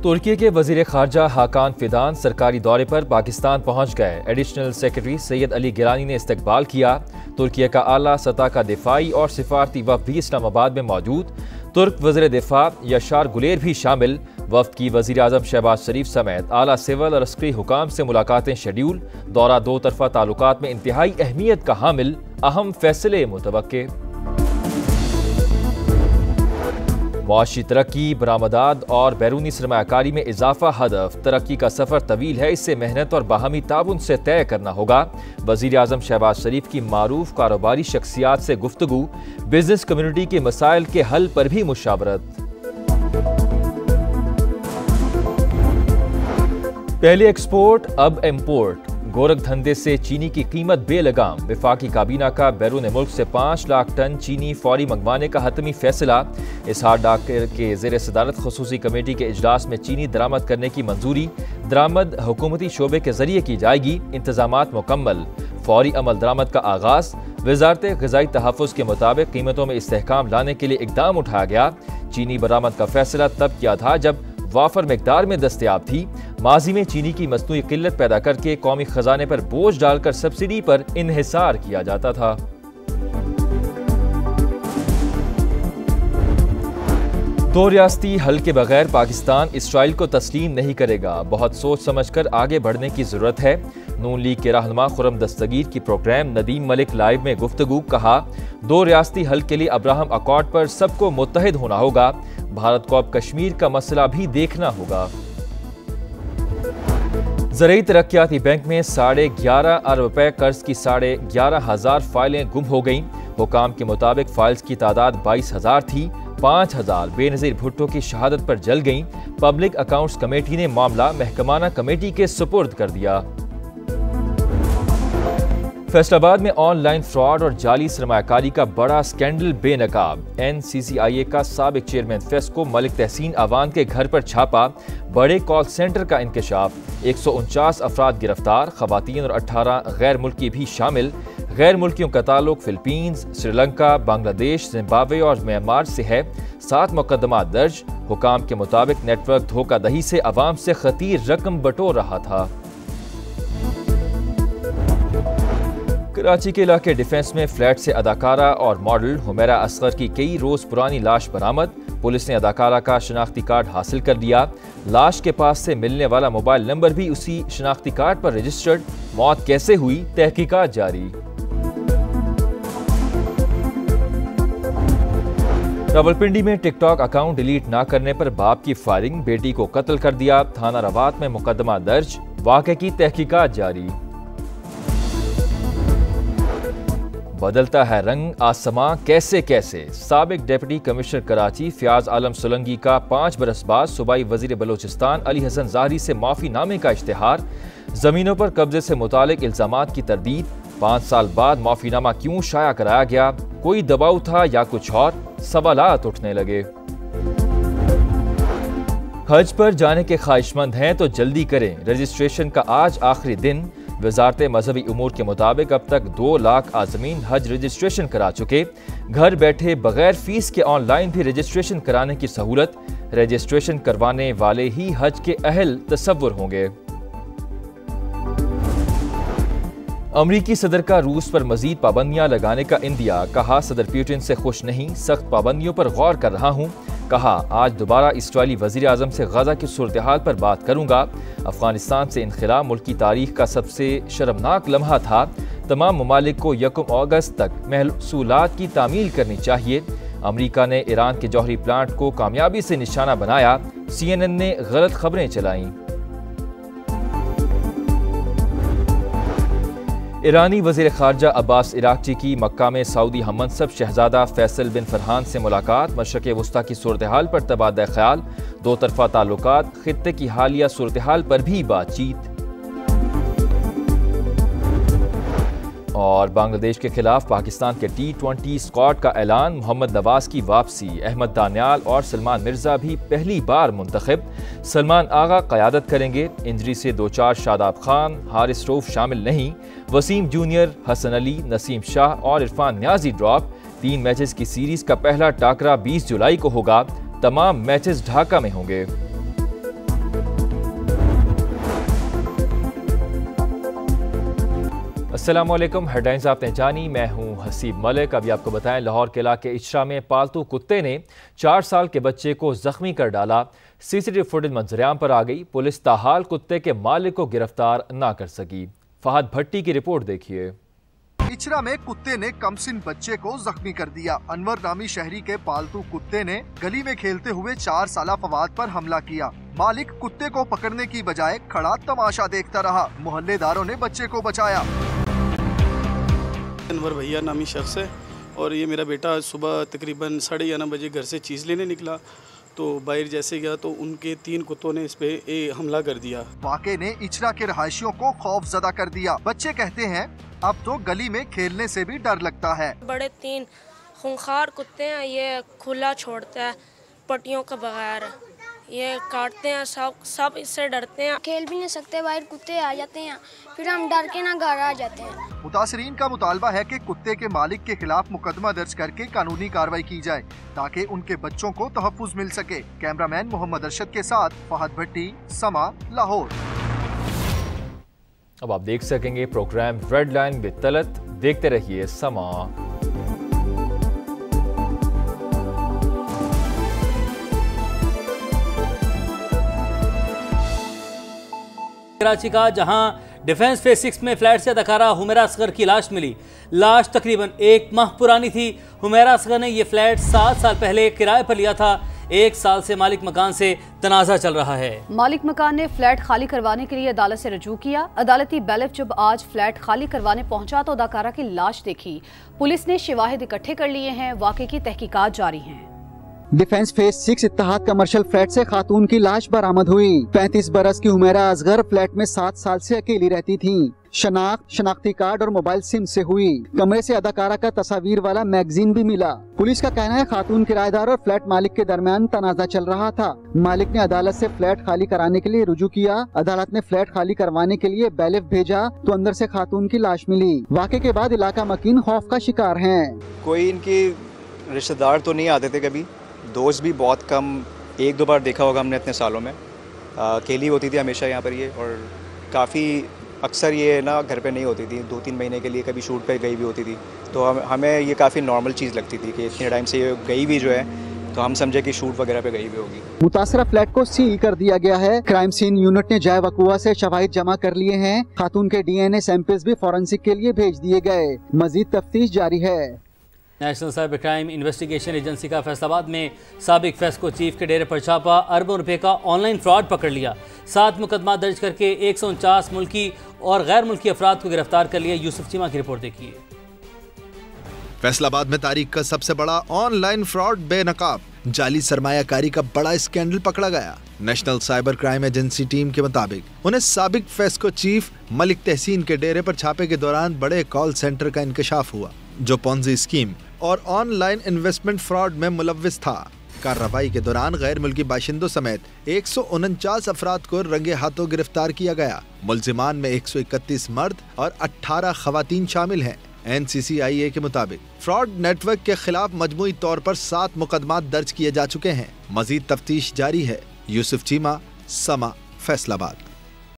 तुर्की के वजीर खारजा हाकान फिदान सरकारी दौरे पर पाकिस्तान पहुंच गए। एडिशनल सेक्रेटरी सैयद अली गिलानी ने इस्तकबाल किया। तुर्की का आला सतह का दिफाई और सिफारती वफ़द भी इस्लामाबाद में मौजूद। तुर्क वज़ीर दिफा यशार गुलेर भी शामिल। वफ़द की वज़ीर आज़म शहबाज शरीफ समेत आला सिविल और अस्करी हुकाम से मुलाकातें शेड्यूल। दौरा दो तरफ़ा ताल्लुकात में इंतहाई अहमियत का हामिल, अहम फैसले मुतवक्के। मुआशी तरक्की, बरामदात और बैरूनी सरमायाकारी में इजाफा हदफ। तरक्की का सफ़र तवील है, इससे मेहनत और बाहमी ताउन से तय करना होगा। वज़ीर आज़म शहबाज शरीफ की मारूफ कारोबारी शख्सियात से गुफ्तगू। बिजनेस कम्युनिटी के मसाइल के हल पर भी मुशावरत। पहले एक्सपोर्ट अब इम्पोर्ट। गोरख धंधे से चीनी की कीमत बेलगाम। वफाकी काबीना का बैरून मुल्क से 5 लाख टन चीनी फौरी मंगवाने का हतमी फैसला। इसहार डाकर के ज़ेर सदारत खुसूसी कमेटी के इजलास में चीनी दरामद करने की मंजूरी। दरामद हुकूमती शोबे के जरिए की जाएगी। इंतजामात मुकम्मल। फौरी अमल दरामद का आगाज। वजारत ग़िज़ाई तहफ़्फ़ुज़ के मुताबिक कीमतों में इस्तेहकाम लाने के लिए इक़दाम उठाया गया। चीनी बरामद का फैसला तब किया था जब वाफर मिकदार में दस्तयाब थी। माजी में चीनी की मसनूई किल्लत पैदा करके कौमी खजाने पर बोझ डालकर सब्सिडी पर इन्हिसार किया जाता था। दो रियासती हल के बगैर पाकिस्तान इसराइल को तस्लीम नहीं करेगा। बहुत सोच समझकर आगे बढ़ने की जरूरत है। नून लीग के रहनुमा खुर्रम दस्तगीर की प्रोग्राम नदीम मलिक लाइव में गुफ्तगू। कहा, दो रियासती हल के लिए अब्राहम अकॉर्ड पर सबको मुत्तहिद होना होगा। भारत को अब कश्मीर का मसला भी देखना होगा। ज़राई तरक्याती बैंक में 11.5 अरब रुपए कर्ज की 11,500 फाइलें गुम हो गईं। हुकाम के मुताबिक फाइल्स की तादाद 22,000 थी। 5,000 बेनज़ीर भुट्टो की शहादत पर जल गईं। पब्लिक अकाउंट्स कमेटी ने मामला महकमाना कमेटी के सुपुर्द कर दिया। फैसलाबाद में ऑनलाइन फ्रॉड और जाली सरमायाकारी का बड़ा स्कैंडल बेनकाब। NCCIA का साबिक चेयरमैन फेस्को मलिक तहसीन अवान के घर पर छापा। बड़े कॉल सेंटर का इंकशाफ। 149 अफराद गिरफ्तार। खवातीन और 18 गैर मुल्की भी शामिल। गैर मुल्कियों का ताल्लुक फिलीपींस, श्रीलंका, बांग्लादेश, जिम्बाब्वे और म्यांमार से है। 7 मुकदमा दर्ज। हुकाम के मुताबिक नेटवर्क धोखाधड़ी से अवाम से खतीर रकम बटोर रहा था। कराची के इलाके डिफेंस में फ्लैट से अदाकारा और मॉडल हुमैरा असगर की कई रोज पुरानी लाश बरामद। पुलिस ने अदाकारा का शनाख्ती कार्ड हासिल कर लिया। लाश के पास से मिलने वाला मोबाइल नंबर भी उसी शनाख्ती कार्ड पर रजिस्टर्ड। मौत कैसे हुई, तहकीकात जारी। रावलपिंडी में टिकटॉक अकाउंट डिलीट न करने पर बाप की फायरिंग। बेटी को कत्ल कर दिया। थाना रवात में मुकदमा दर्ज। वाक़े की तहकीकात जारी। बदलता है रंग आसमां कैसे कैसे। साबिक डिप्टी कमिश्नर कराची फयाज आलम सोलंगी का 5 बरस बाद सूबाई वजीर बलोचिस्तान अली हसन ज़ाहरी से माफ़ीनामे का इश्तिहार। ज़मीनों पर कब्जे से मुतालिक इल्ज़ामात की तरदीद। 5 साल बाद माफ़ीनामा क्यों शाया कराया गया, कोई दबाव था या कुछ और, सवालात उठने लगे। हज पर जाने के ख्वाहिशमंद हैं तो जल्दी करें। रजिस्ट्रेशन का आज आखिरी दिन। वजारत मजहबी उमूर के मुताबिक अब तक 2 लाख आज़मीन हज रजिस्ट्रेशन करा चुके। घर बैठे बगैर फीस के ऑनलाइन भी रजिस्ट्रेशन कराने की सहूलत। रजिस्ट्रेशन करवाने वाले ही हज के अहल तसव्वुर होंगे। अमरीकी सदर का रूस पर मजीद पाबंदियां लगाने का इंदिया। कहा, सदर पुतिन से खुश नहीं, सख्त पाबंदियों पर गौर कर रहा हूँ। कहा, आज दोबारा इसराइली वज़ीर आज़म से गजा की सूरत हाल पर बात करूँगा। अफगानिस्तान से इनखिला मुल्क की तारीख का सबसे शर्मनाक लम्हा था। तमाम ममालिक को 1 अगस्त तक महसूलात की तामील करनी चाहिए। अमरीका ने ईरान के जौहरी प्लांट को कामयाबी से निशाना बनाया। CNN ने गलत खबरें चलाईं। ईरानी वज़ीर खारजा अब्बास इराक़ची की मक्का में सऊदी हममनसब शहजादा फैसल बिन फरहान से मुलाकात। मशरिक़ वुस्ता की सूरत हाल पर तबादला ख्याल। दो तरफ़ा ताल्लुकात, खित्ते की हालिया सूरत हाल पर भी बातचीत। और बांग्लादेश के खिलाफ पाकिस्तान के T20 स्क्वाड का ऐलान। मोहम्मद नवाज की वापसी। अहमद दानियाल और सलमान मिर्जा भी पहली बार मुंतखब। सलमान आगा क़यादत करेंगे। इंजरी से 2-4 शादाब खान, हारिस रऊफ शामिल नहीं। वसीम जूनियर, हसन अली, नसीम शाह और इरफान न्याजी ड्रॉप। 3 मैचेस की सीरीज का पहला टाकरा 20 जुलाई को होगा। तमाम मैचेस ढाका में होंगे। अस्सलामुअलैकुम, हेडलाइंस आपने जानी। मैं हूं हसीब मलिक। अभी आपको बताएं, लाहौर के इलाके इचरा में पालतू कुत्ते ने 4 साल के बच्चे को जख्मी कर डाला। सीसीटीवी फुटेज मंजरेआम पर आ गई। पुलिस ताहाल कुत्ते के मालिक को गिरफ्तार ना कर सकी। फहद भट्टी की रिपोर्ट देखिए। इचरा में कुत्ते ने कमसिन बच्चे को जख्मी कर दिया। अनवर नामी शहरी के पालतू कुत्ते ने गली में खेलते हुए 4 साला फवाद पर हमला किया। मालिक कुत्ते को पकड़ने की बजाय खड़ा तमाशा देखता रहा। मोहल्लेदारों ने बच्चे को बचाया। अनवर भैया नामी शख्स है और ये मेरा बेटा सुबह तकरीबन 11:30 बजे घर से चीज़ लेने निकला तो बाहर जैसे गया तो उनके 3 कुत्तों ने इस पे हमला कर दिया। वाक़े ने इचरा के रहायशियों को खौफजदा कर दिया। बच्चे कहते हैं अब तो गली में खेलने से भी डर लगता है। बड़े 3 खूंखार कुत्ते हैं, ये खुला छोड़ता है पट्टियों के बगैर, ये काटते हैं, सब इससे डरते हैं। खेल भी नहीं सकते, बाहर कुत्ते आ जाते हैं, फिर हम डर के ना घर आ जाते हैं। मुतासरीन का मुतालबा है कि कुत्ते के मालिक के खिलाफ मुकदमा दर्ज करके कानूनी कार्रवाई की जाए ताकि उनके बच्चों को तहफ्फुज मिल सके। कैमरामैन मोहम्मद अरशद के साथ फहद भट्टी, समा, लाहौर। अब आप देख सकेंगे program red line with Talat. देखते रहिए समा। कराची का जहां डिफेंस फेज 6 में फ्लैट से अदाकारा हुमैरा असगर की लाश मिली। लाश तकरीबन 1 माह पुरानी थी। हुमैरा असगर ने यह फ्लैट 7 साल पहले किराए पर लिया था। 1 साल से मालिक मकान से तनाज़ा चल रहा है। मालिक मकान ने फ्लैट खाली करवाने के लिए अदालत से रजू किया। अदालती बैलेफ जब आज फ्लैट खाली करवाने पहुंचा तो अदाकारा की लाश देखी। पुलिस ने शवाहिद इकट्ठे कर लिए हैं। वाक़े की तहकीकात जारी हैं। डिफेंस फेज 6 इत्तेहाद कमर्शियल फ्लैट से खातून की लाश बरामद हुई। 35 बरस की हुमैरा असगर फ्लैट में 7 साल से अकेली रहती थी। शनाख्ती कार्ड और मोबाइल सिम से हुई। कमरे से अदाकारा का तस्वीर वाला मैगजीन भी मिला। पुलिस का कहना है खातून किराएदार और फ्लैट मालिक के दरमियान तनाजा चल रहा था। मालिक ने अदालत से फ्लैट खाली कराने के लिए रुजू किया। अदालत ने फ्लैट खाली करवाने के लिए बैलेफ भेजा तो अंदर से खातून की लाश मिली। वाक़े के बाद इलाका मकीन खौफ का शिकार है। कोई इनके रिश्तेदार तो नहीं आते थे, कभी दोस्त भी बहुत कम, 1-2 बार देखा होगा हमने इतने सालों में। अकेली होती थी हमेशा यहाँ पर ये, और काफ़ी अक्सर ये ना घर पे नहीं होती थी। 2-3 महीने के लिए कभी शूट पे गई भी होती थी तो हमें ये काफ़ी नॉर्मल चीज़ लगती थी कि इतने टाइम से ये गई भी जो है तो हम समझे कि शूट वगैरह पे गई भी होगी। मुतासरा फ्लैट को सील कर दिया गया है। क्राइम सीन यूनिट ने जाए वकुआ से शवाहिद जमा कर लिए हैं। खातून के DNA सैंपल्स भी फॉरेंसिक के लिए भेज दिए गए। मजीद तफ्तीश जारी है। National cyber crime investigation agency का फैसलाबाद में साबिक फेस्को चीफ के डेरे पर छापा। अरबों रुपए का ऑनलाइन फ्रॉड पकड़ लिया। 7 मुकदमा दर्ज करके 149 मुल्की और गैर मुल्की अफराद को गिरफ्तार कर लिया। यूसुफ चीमा की रिपोर्ट देखिए। फैसलाबाद में तारीख का सबसे बड़ा ऑनलाइन फ्रॉड बेनकाब जाली सरमायाकारी का बड़ा स्कैंडल पकड़ा गया। National cyber crime agency team के मुताबिक उन्हें साबिक फेस्को चीफ मलिक तहसीन के डेरे पर छापे के दौरान बड़े कॉल सेंटर का इंकशाफ हुआ जो पोंजी स्कीम और ऑनलाइन इन्वेस्टमेंट फ्रॉड में मुलव्विस था। कार्रवाई के दौरान गैर मुल्की बाशिंदों समेत 149 अफराद को रंगे हाथों गिरफ्तार किया गया। मुल्जिमान में 131 मर्द और 18 खवातीन शामिल हैं। NCCIA के मुताबिक फ्रॉड नेटवर्क के खिलाफ मजमूई तौर पर 7 मुकदमात दर्ज किए जा चुके हैं। मजीद तफ्तीश जारी है। यूसुफ चीमा, समा, फैसलाबाद।